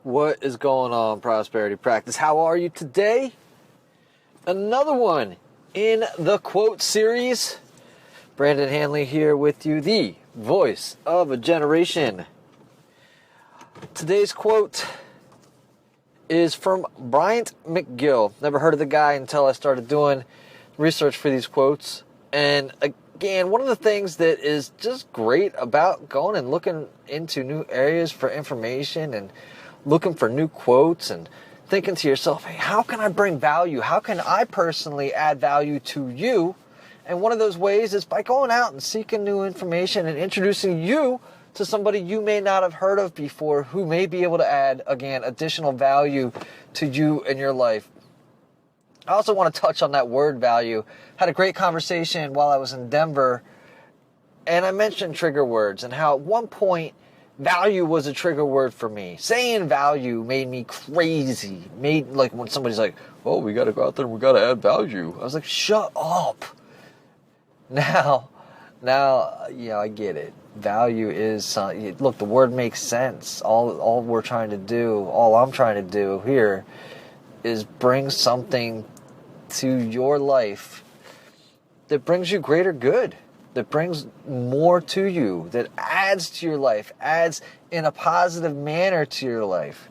What is going on, Prosperity Practice? How are you today? Another one in the quote series. Brandon Hanley here with you, the voice of a generation. Today's quote is from Bryant McGill. Never heard of the guy until I started doing research for these quotes. And again, one of the things that is just great about going and looking into new areas for information and looking for new quotes and thinking to yourself, hey, how can I bring value? How can I personally add value to you? And one of those ways is by going out and seeking new information and introducing you to somebody you may not have heard of before who may be able to add, again, additional value to you and your life. I also want to touch on that word value. Had a great conversation while I was in Denver, and I mentioned trigger words and how at one point value was a trigger word for me. Saying value made me crazy. Made like when somebody's like, "Oh, we got to go out there and we got to add value." I was like, "Shut up." Now, I get it. Value is look. The word makes sense. All I'm trying to do here is bring something to your life that brings you greater good, that brings more to you, that adds to your life, adds in a positive manner to your life.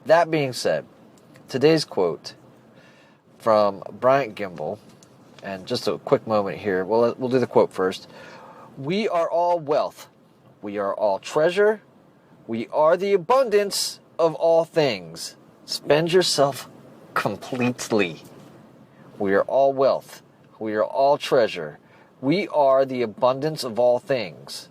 That being said, today's quote from Bryant McGill, and just a quick moment here, we'll do the quote first. We are all wealth. We are all treasure. We are the abundance of all things. Spend yourself completely. We are all wealth. We are all treasure. We are the abundance of all things.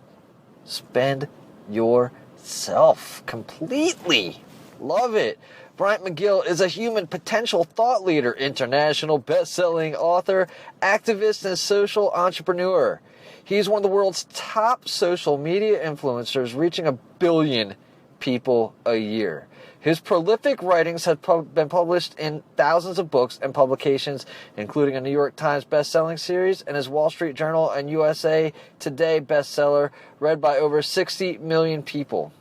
Spend yourself completely. Love it. Bryant McGill is a human potential thought leader, international best-selling author, activist, and social entrepreneur. He's one of the world's top social media influencers, reaching 1 billion people a year. His prolific writings have been published in thousands of books and publications, including a New York Times best-selling series and his Wall Street Journal and USA Today bestseller, read by over 60 million people.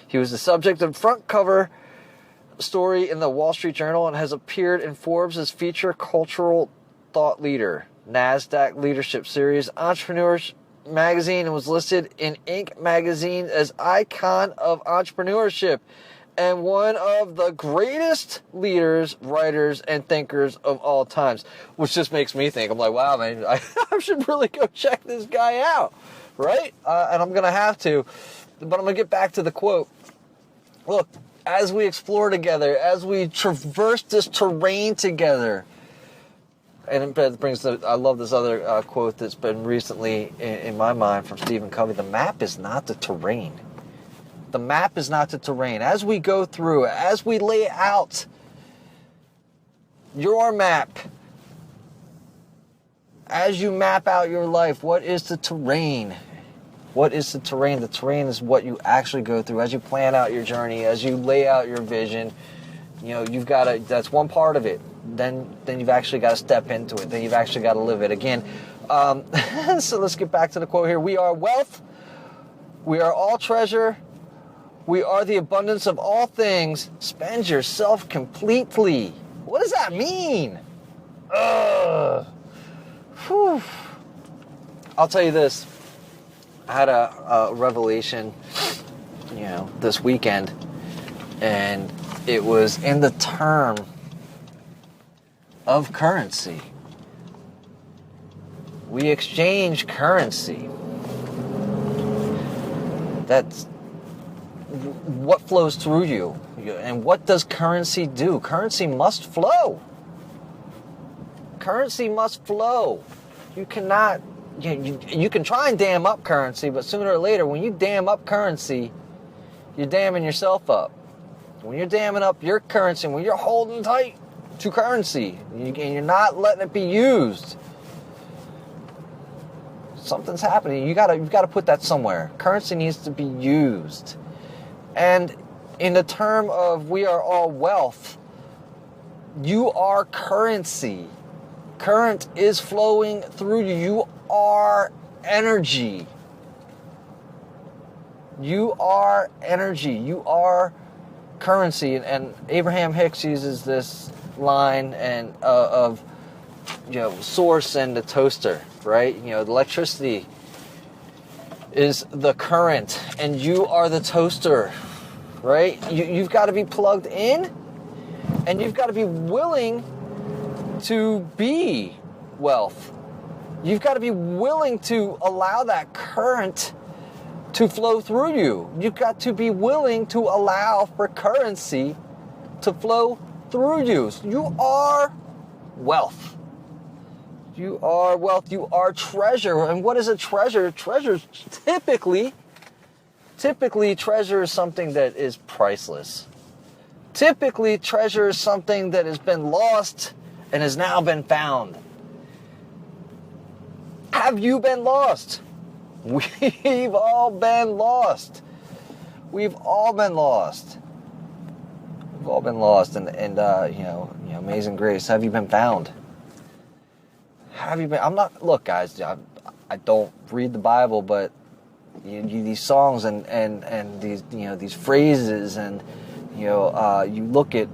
He was the subject of front cover story in the Wall Street Journal and has appeared in Forbes' feature cultural thought leader, NASDAQ Leadership Series, Entrepreneurs Magazine, and was listed in Inc. magazine as icon of entrepreneurship and one of the greatest leaders, writers, and thinkers of all times. Which just makes me think, I'm like, wow, man, I should really go check this guy out, right? And I'm going to have to. But I'm going to get back to the quote. Look, as we explore together, as we traverse this terrain together, and it brings I love this other quote that's been recently in my mind from Stephen Covey. The map is not the terrain. The map is not the terrain. As we go through, as we lay out your map, as you map out your life, what is the terrain? What is the terrain? The terrain is what you actually go through as you plan out your journey, as you lay out your vision. You know, you've got to, that's one part of it. Then you've actually got to step into it. Then you've actually got to live it. Again, so let's get back to the quote here. We are wealth. We are all treasure. We are the abundance of all things. Spend yourself completely. What does that mean? Whew. I'll tell you this. I had a revelation, this weekend, and it was in the term of currency. We exchange currency. That's what flows through you. And what does currency do? Currency must flow. Currency must flow. You cannot, you can try and dam up currency, but sooner or later, when you dam up currency, you're damming yourself up. When you're damming up your currency, when you're holding tight to currency, and you're not letting it be used, something's happening. You've got to put that somewhere. Currency needs to be used. And in the term of we are all wealth, you are currency. Current is flowing through you. You are energy. You are energy. You are currency, and Abraham Hicks uses this line and of source and the toaster, right? The electricity is the current, and you are the toaster, right? You've got to be plugged in, and you've got to be willing to be wealth. You've got to be willing to allow that current to flow through you. You've got to be willing to allow for currency to flow through you. You are wealth. You are wealth. You are treasure. And what is a treasure? Treasure typically treasure is something that is priceless. Typically, treasure is something that has been lost and has now been found. Have you been lost? We've all been lost. We've all been lost. We've all been lost. And Amazing Grace. Have you been found? Have you been? Look, guys. I don't read the Bible, but these songs and these phrases, and you look at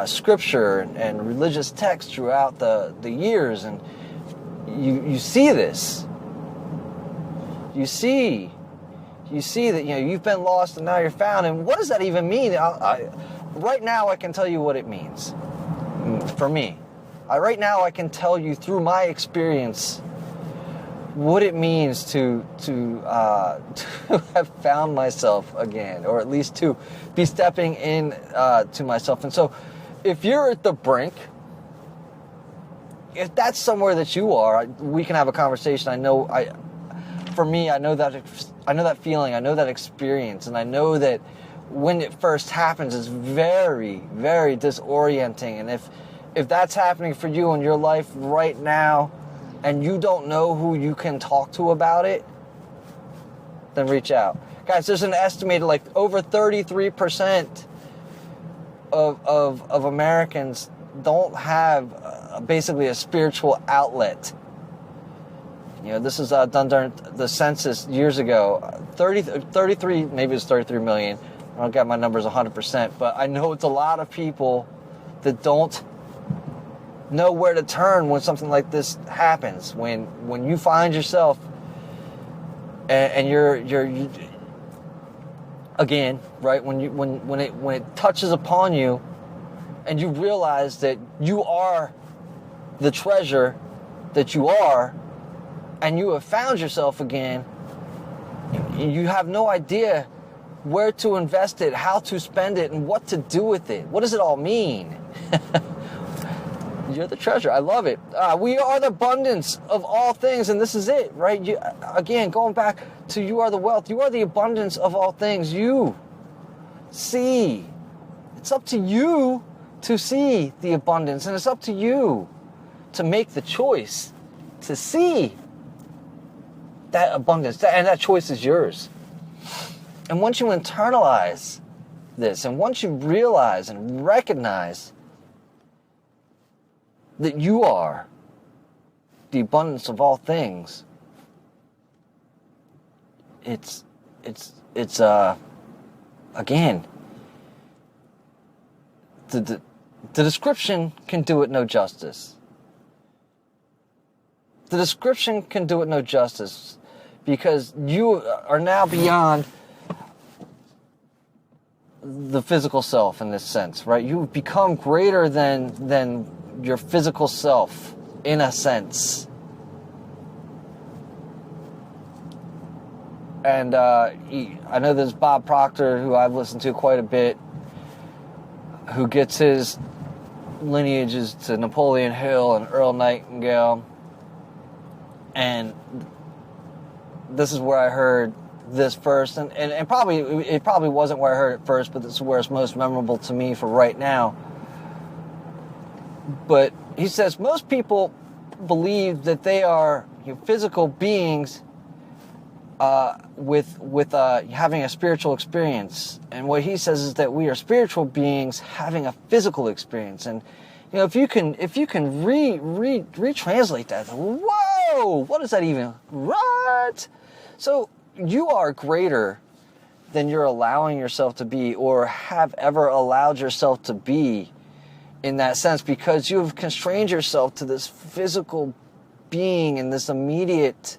scripture and religious text throughout the years, and you see this. You see that you've been lost and now you're found. And what does that even mean? Right now, I can tell you what it means for me. Right now, I can tell you through my experience what it means to have found myself again, or at least to be stepping in to myself. And so, if you're at the brink, if that's somewhere that you are, we can have a conversation. I know that feeling, I know that experience, and I know that when it first happens, it's very, very disorienting. And if that's happening for you in your life right now, and you don't know who you can talk to about it, then reach out. Guys, there's an estimated over 33% of Americans don't have basically a spiritual outlet. This is done during the census years ago. 33, maybe it's 33 million. I don't got my numbers 100%, but I know it's a lot of people that don't know where to turn when something like this happens. When you find yourself and you're again, right, when it touches upon you, and you realize that you are the treasure that you are, and you have found yourself again, you have no idea where to invest it, how to spend it, and what to do with it. What does it all mean? You're the treasure. I love it. We are the abundance of all things, and this is it, right? Again, going back to you are the wealth. You are the abundance of all things. You see. It's up to you to see the abundance, and it's up to you to make the choice to see that abundance, and that choice is yours. And once you internalize this, and once you realize and recognize that you are the abundance of all things, it's again, the description can do it no justice. The description can do it no justice, because you are now beyond the physical self in this sense, right? You've become greater than your physical self in a sense. And I know there's Bob Proctor, who I've listened to quite a bit, who gets his lineages to Napoleon Hill and Earl Nightingale. And this is where I heard this first, and it probably wasn't where I heard it first, but this is where it's most memorable to me for right now. But he says most people believe that they are physical beings with having a spiritual experience, and what he says is that we are spiritual beings having a physical experience. And if you can retranslate that, whoa, what is that even? What? So you are greater than you're allowing yourself to be, or have ever allowed yourself to be in that sense, because you have constrained yourself to this physical being and this immediate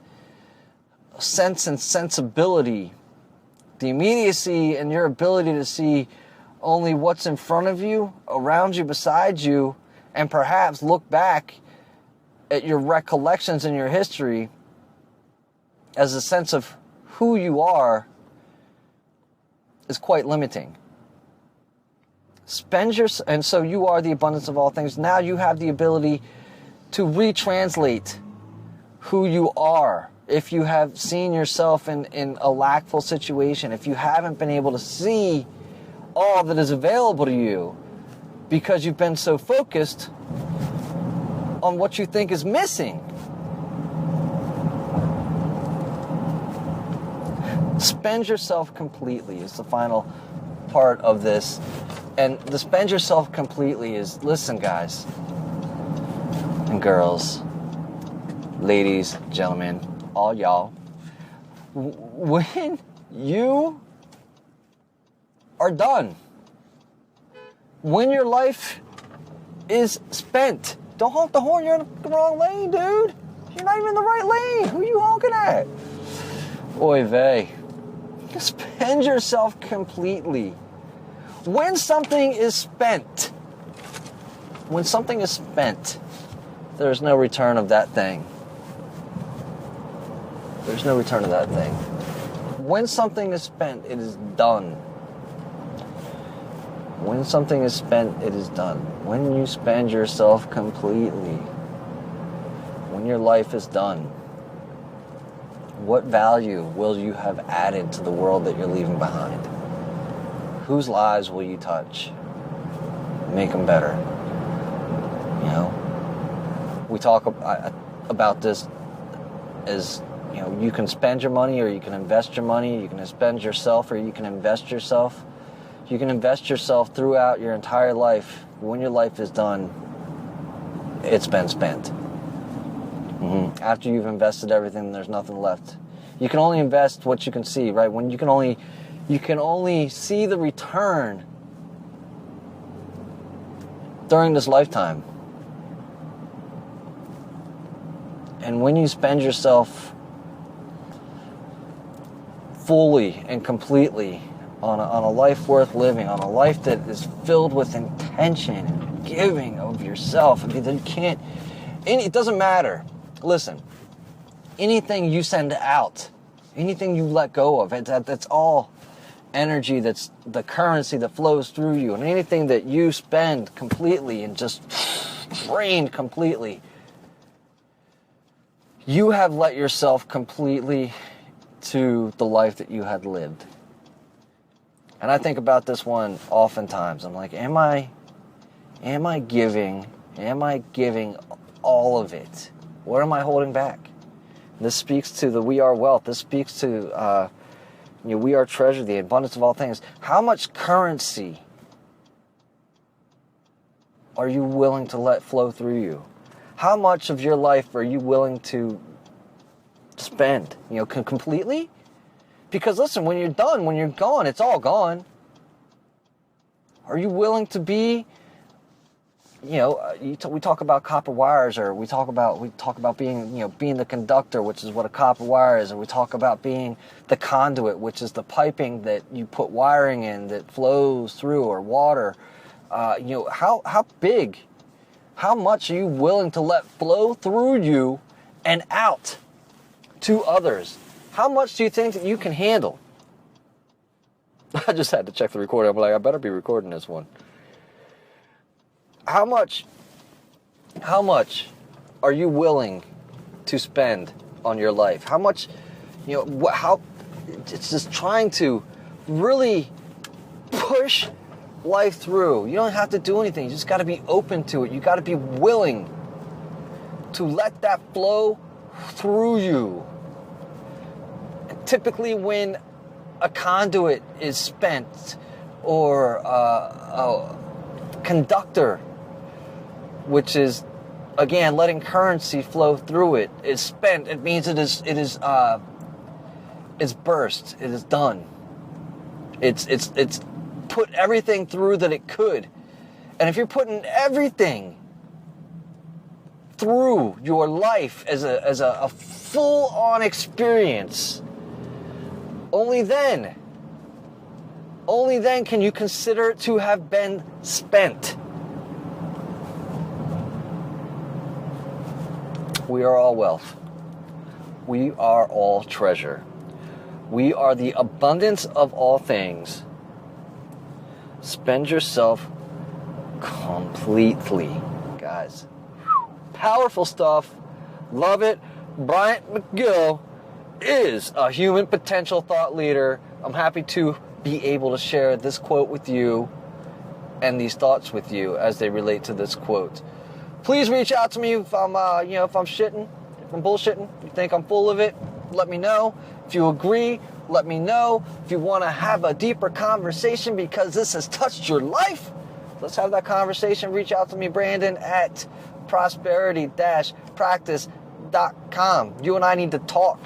sense and sensibility. The immediacy and your ability to see only what's in front of you, around you, beside you, and perhaps look back at your recollections and your history as a sense of who you are is quite limiting. And so you are the abundance of all things. Now you have the ability to retranslate who you are. If you have seen yourself in a lackful situation, if you haven't been able to see all that is available to you because you've been so focused on what you think is missing. Spend yourself completely is the final part of this. And the spend yourself completely is, listen guys and girls, ladies, gentlemen, all y'all, when you are done, when your life is spent, don't honk the horn, you're in the wrong lane, dude. You're not even in the right lane. Who are you honking at? Oy vey. Spend yourself completely. When something is spent, there's no return of that thing. There's no return of that thing. When something is spent, it is done. When something is spent, it is done. When you spend yourself completely, when your life is done, what value will you have added to the world that you're leaving behind? Whose lives will you touch? Make them better. You know, we talk about this as, you know, you can spend your money or you can invest your money. You can spend yourself or you can invest yourself. You can invest yourself throughout your entire life. When your life is done, it's been spent. After you've invested everything, there's nothing left. You can only invest what you can see, right? When you can only see the return during this lifetime. And when you spend yourself fully and completely on a life worth living, on a life that is filled with intention and giving of yourself, I mean, it doesn't matter. Listen, anything you send out, anything you let go of, that's all energy, that's the currency that flows through you. And anything that you spend completely and just drained completely, you have let yourself completely to the life that you had lived. And I think about this one oftentimes. I'm like, am I giving all of it? What am I holding back? This speaks to the we are wealth. This speaks to we are treasure, the abundance of all things. How much currency are you willing to let flow through you? How much of your life are you willing to spend? Completely? Because listen, when you're done, when you're gone, it's all gone. Are you willing to be? We talk about copper wires, or we talk about being, being the conductor, which is what a copper wire is, or we talk about being the conduit, which is the piping that you put wiring in that flows through, or water. How big, how much are you willing to let flow through you and out to others? How much do you think that you can handle? I just had to check the recording. I'm like, I better be recording this one. How much are you willing to spend on your life? How much, it's just trying to really push life through. You don't have to do anything. You just got to be open to it. You got to be willing to let that flow through you. And typically when a conduit is spent, or a conductor, which is, again, letting currency flow through it, is spent. It means it's burst. It is done. It's put everything through that it could. And if you're putting everything through your life as a full-on experience, only then can you consider it to have been spent. We are all wealth. We are all treasure. We are the abundance of all things. Spend yourself completely, guys. Powerful stuff. Love it. Bryant McGill is a human potential thought leader. I'm happy to be able to share this quote with you and these thoughts with you as they relate to this quote. Please reach out to me if I'm, if I'm shitting, if I'm bullshitting, if you think I'm full of it, let me know. If you agree, let me know. If you want to have a deeper conversation because this has touched your life, let's have that conversation. Reach out to me, Brandon, at prosperity-practice.com. You and I need to talk.